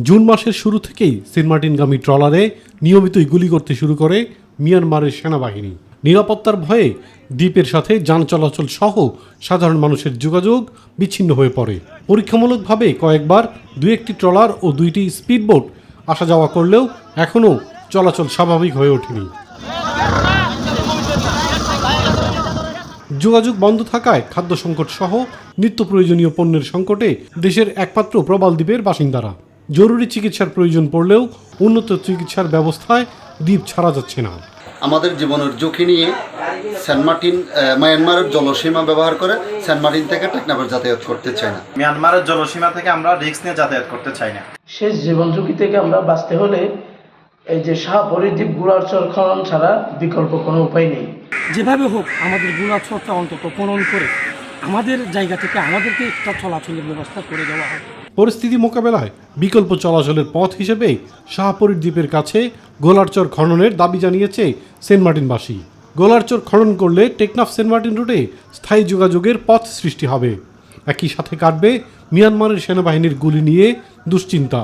June মাসের শুরু থেকেই সেন্ট মার্টিনগামী ট্রলারে নিয়মিতই গুলি করতে শুরু করে মিয়ানমারের সেনাবাহিনী। নিরাপত্তার ভয়ে দ্বীপের সাথে যান চলাচল সহ সাধারণ মানুষের যোগাযোগ বিচ্ছিন্ন হয়ে পড়ে। পরীক্ষামূলকভাবে কয়েকবার একটি ট্রলার ও 2টি স্পিডবোট আসা যাওয়া করলেও এখনও চলাচল স্বাভাবিক হয়ে ওঠেনি। যোগাযোগ বন্ধ থাকায় খাদ্য সংকট সহ নিত্য প্রয়োজনীয় পণ্যের সংকটে দেশের একমাত্র প্রবাল দ্বীপের বাসিন্দারা। জরুরি চিকিৎসার প্রয়োজন পড়লেও উন্নত চিকিৎসার ব্যবস্থায় দ্বীপ ছাড়া যাচ্ছে না। আমাদের জীবনের ঝুঁকি নিয়ে সেন্ট মার্টিন মায়ানমারের জলসীমা ব্যবহার করে সেন্ট মার্টিন থেকে টেকনাফের যাতায়াত করতে চাই না। মিয়ানমারের জলসীমা থেকে আমরা রিস্ক নিয়ে যাতায়াত করতে চাই না। শেষ জীবন ঝুঁকি থেকে আমরা বাঁচতে হলে এই যে শাহপরীদ্বীপ গুড়ারচর খনন ছাড়া বিকল্প কোনো উপায় নেই। যেভাবে হোক আমাদের গুড়ারচরটা অন্তত খনন করে আমাদের জায়গা থেকে আমাদেরকে একটা চলাচলের ব্যবস্থা করে দেওয়া হয়। পরিস্থিতি মোকাবেলায় বিকল্প চলাচলের পথ হিসেবে শাহপরীর দ্বীপের কাছে গোলারচর খননের দাবি জানিয়েছে সেন্ট মার্টিনবাসী। গোলারচর খনন করলে টেকনাফ সেন্ট মার্টিন রুটে স্থায়ী যোগাযোগের পথ সৃষ্টি হবে। একই সাথে কাটবে মিয়ানমারের সেনাবাহিনীর গুলি নিয়ে দুশ্চিন্তা।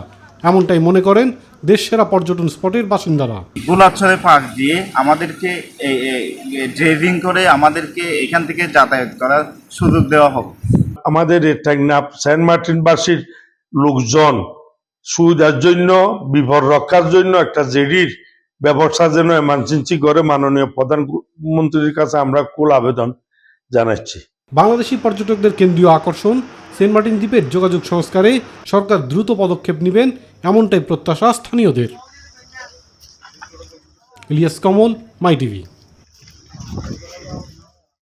এমনটাই মনে করেন দেশ সেরা পর্যটন স্পটের বাসিন্দারা। গোলারচরে পাক দিয়ে আমাদেরকে ড্রাইভিং করে আমাদেরকে এখান থেকে যাতায়াত করার সুযোগ দেওয়া হোক। আমাদের টেকনাফ সেন্ট মার্টিনবাসীর লোকজন সুবিধার জন্য, বিপদ রক্ষার জন্য একটা জেডির ব্যবস্থা যেন এমার্জেন্সি করে মাননীয় প্রধানমন্ত্রীর কাছে আমরা কুল আবেদন জানাচ্ছি। বাংলাদেশি পর্যটকদের কেন্দ্রীয় আকর্ষণ সেন্ট মার্টিন দ্বীপের যোগাযোগ সংস্কারে সরকার দ্রুত পদক্ষেপ নেবেন, এমনটাই প্রত্যাশা স্থানীয়দের। ইলিয়াস কমল, মাই টিভি।